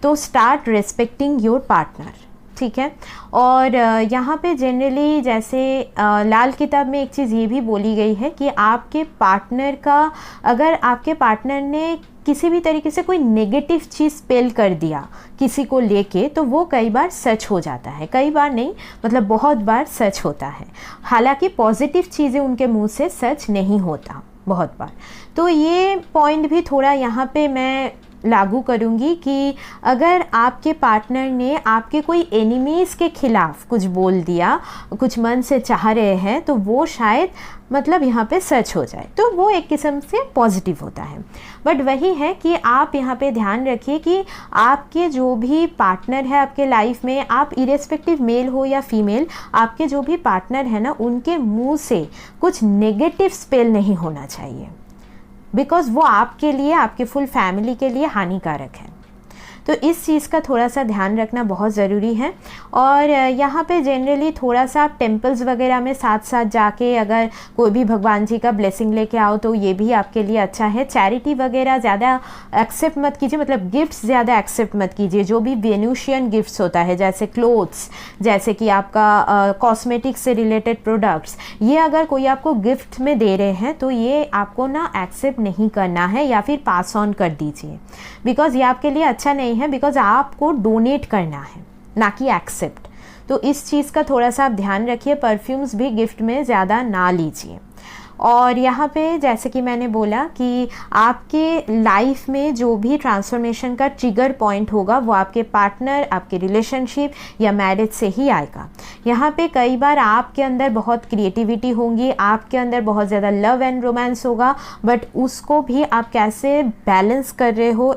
तो स्टार्ट रिस्पेक्टिंग योर पार्टनर, ठीक है। और यहाँ पे जनरली जैसे लाल किताब में एक चीज़ ये भी बोली गई है कि आपके पार्टनर का, अगर आपके पार्टनर ने किसी भी तरीके से कोई नेगेटिव चीज़ स्पेल कर दिया किसी को लेके, तो वो कई बार सच हो जाता है। कई बार नहीं, मतलब बहुत बार सच होता है। हालांकि पॉजिटिव चीज़ें उनके मुंह से सच नहीं होता बहुत बार। तो ये पॉइंट भी थोड़ा यहाँ पे मैं लागू करूँगी कि अगर आपके पार्टनर ने आपके कोई एनिमीज़ के खिलाफ कुछ बोल दिया, कुछ मन से चाह रहे हैं, तो वो शायद मतलब यहाँ पे सच हो जाए, तो वो एक किस्म से पॉजिटिव होता है। बट वही है कि आप यहाँ पे ध्यान रखिए कि आपके जो भी पार्टनर है आपके लाइफ में, आप इरेस्पेक्टिव मेल हो या फीमेल, आपके जो भी पार्टनर है ना उनके मुंह से कुछ नेगेटिव स्पेल नहीं होना चाहिए, बिकॉज़ वो आपके लिए, आपके फुल फैमिली के लिए हानिकारक है। तो इस चीज़ का थोड़ा सा ध्यान रखना बहुत ज़रूरी है। और यहाँ पे जनरली थोड़ा सा आप टेम्पल्स वगैरह में साथ साथ जाके अगर कोई भी भगवान जी का ब्लेसिंग लेके आओ तो ये भी आपके लिए अच्छा है। चैरिटी वगैरह ज़्यादा एक्सेप्ट मत कीजिए, मतलब गिफ्ट्स ज़्यादा एक्सेप्ट मत कीजिए। जो भी वेन्यूशियन गिफ्ट्स होता है, जैसे क्लोथ्स, जैसे कि आपका कॉस्मेटिक्स से रिलेटेड प्रोडक्ट्स, ये अगर कोई आपको गिफ्ट में दे रहे हैं तो ये आपको ना एक्सेप्ट नहीं करना है या फिर पास ऑन कर दीजिए, बिकॉज़ ये आपके लिए अच्छा नहीं है। बिकॉज आपको डोनेट करना है, ना कि एक्सेप्ट। तो इस चीज़ का थोड़ा सा आप ध्यान रखिए। परफ्यूम्स भी गिफ्ट में ज़्यादा ना लीजिए। और यहाँ पे जैसे कि मैंने बोला कि आपके लाइफ में जो भी ट्रांसफॉर्मेशन का ट्रिगर पॉइंट होगा वो आपके पार्टनर, आपके रिलेशनशिप या मैरिज से ही आएगा। यहाँ पे कई बार आपके अंदर बहुत क्रिएटिविटी होंगी, आपके अंदर बहुत ज़्यादा लव एंड रोमांस होगा, बट उसको भी आप कैसे बैलेंस कर रहे हो,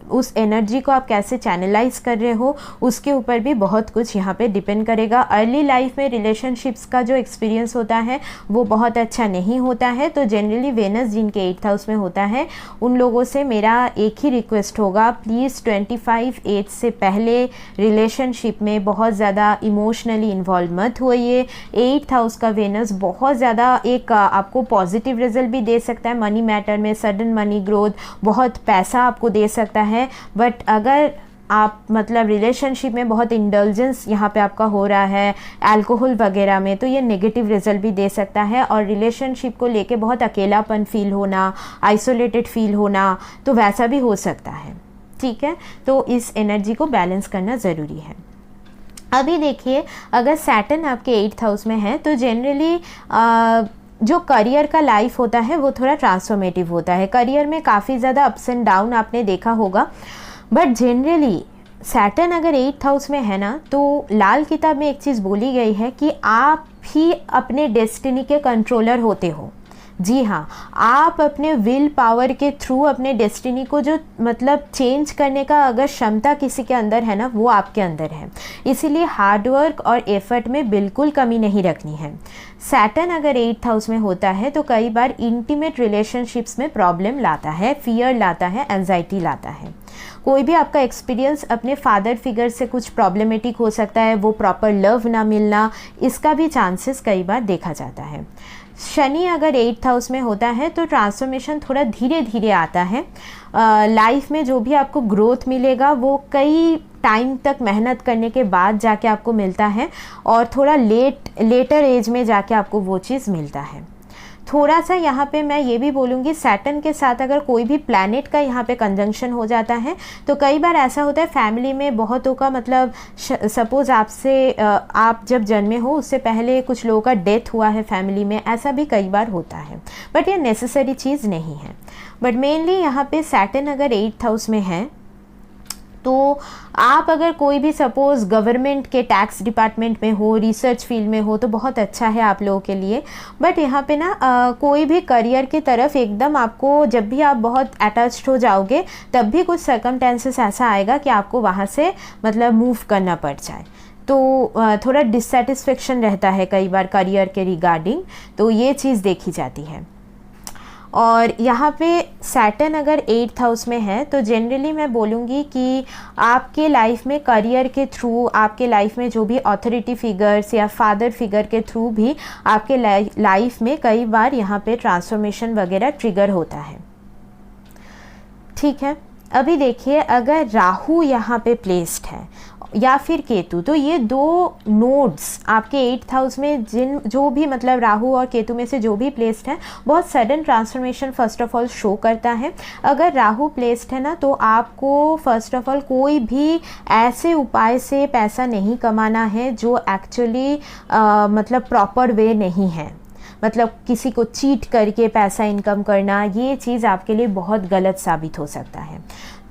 उस एनर्जी को आप कैसे चैनलाइज कर रहे हो, उसके ऊपर भी बहुत कुछ यहाँ पे डिपेंड करेगा। अर्ली लाइफ में रिलेशनशिप्स का जो एक्सपीरियंस होता है वो बहुत अच्छा नहीं होता है, तो जनरली वेनस जिनके 8th हाउस में होता है उन लोगों से मेरा एक ही रिक्वेस्ट होगा, प्लीज़ 25 एज से पहले रिलेशनशिप में बहुत ज़्यादा इमोशनली इन्वॉल्व मत होइए। 8th हाउस का वेनस बहुत ज़्यादा एक आपको पॉजिटिव रिजल्ट भी दे सकता है मनी मैटर में, सडन मनी ग्रोथ, बहुत पैसा आपको दे सकता है, बट अगर आप मतलब रिलेशनशिप में बहुत इंडल्जेंस यहाँ पे आपका हो रहा है अल्कोहल वगैरह में, तो ये नेगेटिव रिजल्ट भी दे सकता है। और रिलेशनशिप को लेके बहुत अकेलापन फील होना, आइसोलेटेड फील होना, तो वैसा भी हो सकता है। ठीक है, तो इस एनर्जी को बैलेंस करना ज़रूरी है। अभी देखिए, अगर सैटर्न आपके 8th हाउस में है तो जनरली जो करियर का लाइफ होता है वो थोड़ा ट्रांसफॉर्मेटिव होता है। करियर में काफ़ी ज़्यादा अप्स एंड डाउन आपने देखा होगा, बट जनरली सैटर्न अगर 8th हाउस में है ना, तो लाल किताब में एक चीज़ बोली गई है कि आप ही अपने डेस्टिनी के कंट्रोलर होते हो। जी हाँ, आप अपने विल पावर के थ्रू अपने डेस्टिनी को जो मतलब चेंज करने का अगर क्षमता किसी के अंदर है ना, वो आपके अंदर है। इसीलिए हार्डवर्क और एफर्ट में बिल्कुल कमी नहीं रखनी है। सैटर्न अगर 8th हाउस में होता है तो कई बार इंटीमेट रिलेशनशिप्स में प्रॉब्लम लाता है, फियर लाता है, एंजाइटी लाता है। कोई भी आपका एक्सपीरियंस अपने फादर फिगर से कुछ प्रॉब्लमेटिक हो सकता है, वो प्रॉपर लव ना मिलना, इसका भी चांसेस कई बार देखा जाता है। शनि अगर 8th हाउस में होता है तो ट्रांसफॉर्मेशन थोड़ा धीरे धीरे आता है। लाइफ में जो भी आपको ग्रोथ मिलेगा वो कई टाइम तक मेहनत करने के बाद जाके आपको मिलता है, और थोड़ा लेटर एज में जाके आपको वो चीज़ मिलता है। थोड़ा सा यहाँ पे मैं ये भी बोलूँगी, सैटर्न के साथ अगर कोई भी प्लैनेट का यहाँ पे कंजंक्शन हो जाता है तो कई बार ऐसा होता है फैमिली में बहुतों का मतलब सपोज़ आप जब जन्मे हो उससे पहले कुछ लोगों का डेथ हुआ है फैमिली में, ऐसा भी कई बार होता है, बट ये नेसेसरी चीज़ नहीं है। बट मेनली यहाँ पे सैटर्न अगर 8th हाउस में है तो आप अगर कोई भी सपोज़ गवर्नमेंट के टैक्स डिपार्टमेंट में हो, रिसर्च फील्ड में हो, तो बहुत अच्छा है आप लोगों के लिए। बट यहाँ पे ना कोई भी करियर की तरफ एकदम आपको जब भी आप बहुत अटैच्ड हो जाओगे तब भी कुछ सर्कमटेंसेस ऐसा आएगा कि आपको वहाँ से मतलब मूव करना पड़ जाए, तो थोड़ा डिससेटिस्फेक्शन रहता है कई बार करियर के रिगार्डिंग, तो ये चीज़ देखी जाती है। और यहाँ पे सैटर्न अगर 8th हाउस में है तो जनरली मैं बोलूँगी कि आपके लाइफ में करियर के थ्रू, आपके लाइफ में जो भी अथॉरिटी फिगर्स या फादर फिगर के थ्रू भी आपके लाइफ में कई बार यहाँ पे ट्रांसफॉर्मेशन वगैरह ट्रिगर होता है। ठीक है, अभी देखिए, अगर राहु यहाँ पे प्लेस्ड है या फिर केतु, तो ये दो नोड्स आपके 8th हाउस में जो भी मतलब राहु और केतु में से जो भी प्लेस्ड है, बहुत sudden transformation first of all show करता है। अगर राहु प्लेस्ड है ना, तो आपको फर्स्ट ऑफ ऑल कोई भी ऐसे उपाय से पैसा नहीं कमाना है जो एक्चुअली मतलब प्रॉपर वे नहीं है। मतलब किसी को चीट करके पैसा इनकम करना, ये चीज़ आपके लिए बहुत गलत साबित हो सकता है,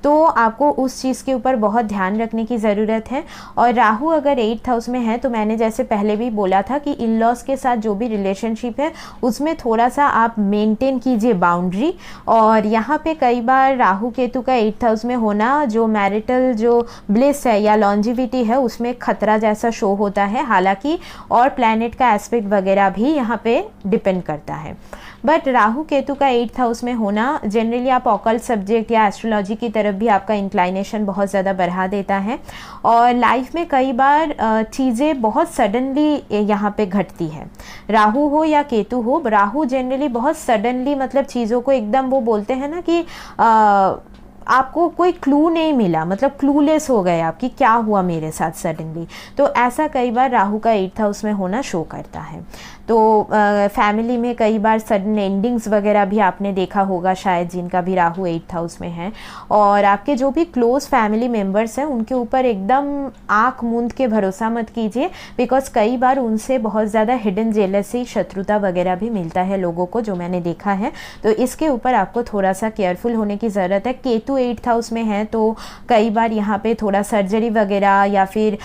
तो आपको उस चीज़ के ऊपर बहुत ध्यान रखने की ज़रूरत है। और राहु अगर 8th हाउस में है तो मैंने जैसे पहले भी बोला था कि इन लॉज के साथ जो भी रिलेशनशिप है उसमें थोड़ा सा आप मेंटेन कीजिए बाउंड्री। और यहाँ पे कई बार राहु केतु का 8th हाउस में होना जो मैरिटल जो ब्लिस है या लॉन्जिविटी है उसमें खतरा जैसा शो होता है, हालांकि और प्लैनेट का एस्पेक्ट वगैरह भी यहाँ पे डिपेंड करता है। बट राहु केतु का 8th हाउस में होना जनरली आप ऑकल्ट सब्जेक्ट या एस्ट्रोलॉजी की तरफ भी आपका इंक्लाइनेशन बहुत ज़्यादा बढ़ा देता है, और लाइफ में कई बार चीज़ें बहुत सडनली यहाँ पे घटती है। राहु हो या केतु हो, राहु जनरली बहुत सडनली मतलब चीज़ों को एकदम वो बोलते हैं ना कि आपको कोई क्लू नहीं मिला, मतलब क्लूलेस हो गए आप कि क्या हुआ मेरे साथ सडनली, तो ऐसा कई बार राहु का 8th हाउस में होना शो करता है। तो फैमिली में कई बार सडन एंडिंग्स वगैरह भी आपने देखा होगा शायद, जिनका भी राहु 8th हाउस में है। और आपके जो भी क्लोज फैमिली मेम्बर्स हैं उनके ऊपर एकदम आँख मूंद के भरोसा मत कीजिए, बिकॉज कई बार उनसे बहुत ज़्यादा हिडन जेलसी, शत्रुता वगैरह भी मिलता है लोगों को, जो मैंने देखा है। तो इसके ऊपर आपको थोड़ा सा केयरफुल होने की ज़रूरत है। केतु 8th हाउस में है तो कई बार यहाँ पे थोड़ा सर्जरी वगैरह या फिर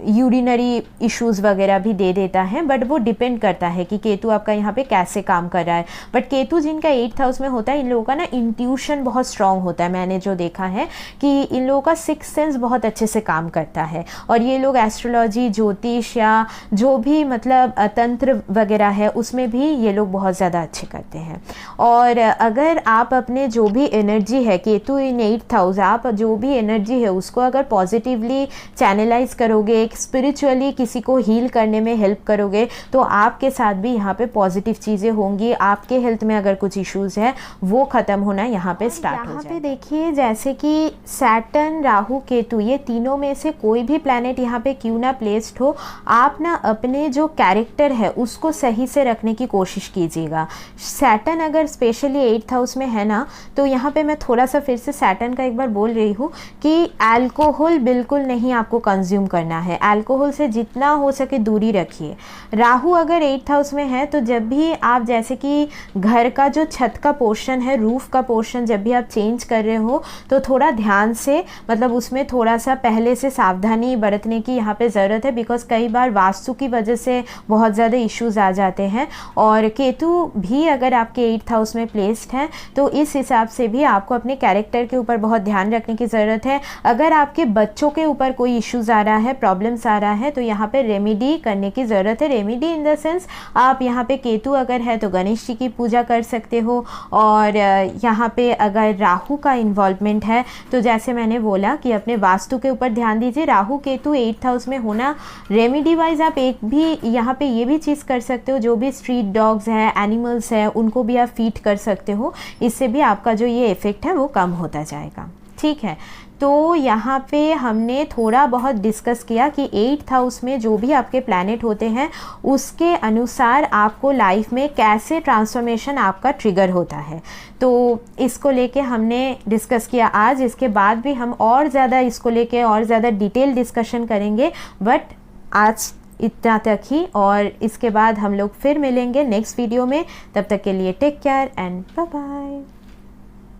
यूरिनरी इश्यूज़ वगैरह भी दे देता है, बट वो डिपेंड करता है कि केतु आपका यहाँ पे कैसे काम कर रहा है। बट केतु जिनका 8th हाउस में होता है, इन लोगों का ना इंट्यूशन बहुत स्ट्रांग होता है। मैंने जो देखा है कि इन लोगों का सिक्स सेंस बहुत अच्छे से काम करता है, और ये लोग एस्ट्रोलॉजी, ज्योतिष या जो भी मतलब तंत्र वगैरह है उसमें भी ये लोग बहुत ज़्यादा अच्छे करते हैं। और अगर आप अपने जो भी एनर्जी है, केतु इन 8th हाउस, आप जो भी एनर्जी है उसको अगर पॉजिटिवली चैनलाइज करोगे, एक स्पिरिचुअली किसी को हील करने में हेल्प करोगे, तो आपके साथ भी यहाँ पे पॉजिटिव चीज़ें होंगी। आपके हेल्थ में अगर कुछ इश्यूज़ है वो ख़त्म होना यहाँ पे स्टार्ट हो जाएगा। यहाँ पे देखिए जैसे कि सैटर्न, राहु, केतु, ये तीनों में से कोई भी प्लैनेट यहाँ पे क्यों ना प्लेस्ड हो, आप ना अपने जो कैरेक्टर है उसको सही से रखने की कोशिश कीजिएगा। सैटर्न अगर स्पेशली 8th हाउस में है ना, तो यहाँ पे मैं थोड़ा सा फिर से सैटर्न का एक बार बोल रही हूँ कि अल्कोहल बिल्कुल नहीं आपको कंज्यूम करना है। अल्कोहल से जितना हो सके दूरी रखिए। राहु अगर 8th हाउस में है तो जब भी आप जैसे कि घर का जो छत का पोर्शन है, रूफ का पोर्शन, जब भी आप चेंज कर रहे हो तो थोड़ा ध्यान से, मतलब उसमें थोड़ा सा पहले से सावधानी बरतने की यहाँ पे ज़रूरत है, बिकॉज कई बार वास्तु की वजह से बहुत ज़्यादा इश्यूज़ आ जाते हैं। और केतु भी अगर आपके 8th हाउस में प्लेस्ड है तो इस हिसाब से भी आपको अपने कैरेक्टर के ऊपर बहुत ध्यान रखने की ज़रूरत है। अगर आपके बच्चों के ऊपर कोई इश्यूज़ आ रहा है, प्रॉब्लम्स आ रहा है, तो यहाँ पे रेमेडी करने की ज़रूरत है। रेमेडी इन द सेंस, आप यहाँ पे केतु अगर है तो गणेश जी की पूजा कर सकते हो, और यहाँ पे अगर राहु का इन्वॉल्वमेंट है तो जैसे मैंने बोला कि अपने वास्तु के ऊपर ध्यान दीजिए। राहु केतु 8th हाउस में होना, रेमेडी वाइज आप एक भी यहाँ पे ये भी चीज़ कर सकते हो, जो भी स्ट्रीट डॉग्स हैं, एनिमल्स हैं, उनको भी आप फीड कर सकते हो। इससे भी आपका जो ये इफ़ेक्ट है वो कम होता जाएगा। ठीक है, तो यहाँ पे हमने थोड़ा बहुत डिस्कस किया कि 8th हाउस में जो भी आपके प्लैनेट होते हैं उसके अनुसार आपको लाइफ में कैसे ट्रांसफॉर्मेशन आपका ट्रिगर होता है। तो इसको लेके हमने डिस्कस किया आज। इसके बाद भी हम और ज़्यादा इसको लेके और ज़्यादा डिटेल डिस्कशन करेंगे, बट आज इतना तक ही, और इसके बाद हम लोग फिर मिलेंगे नेक्स्ट वीडियो में। तब तक के लिए take care and bye bye.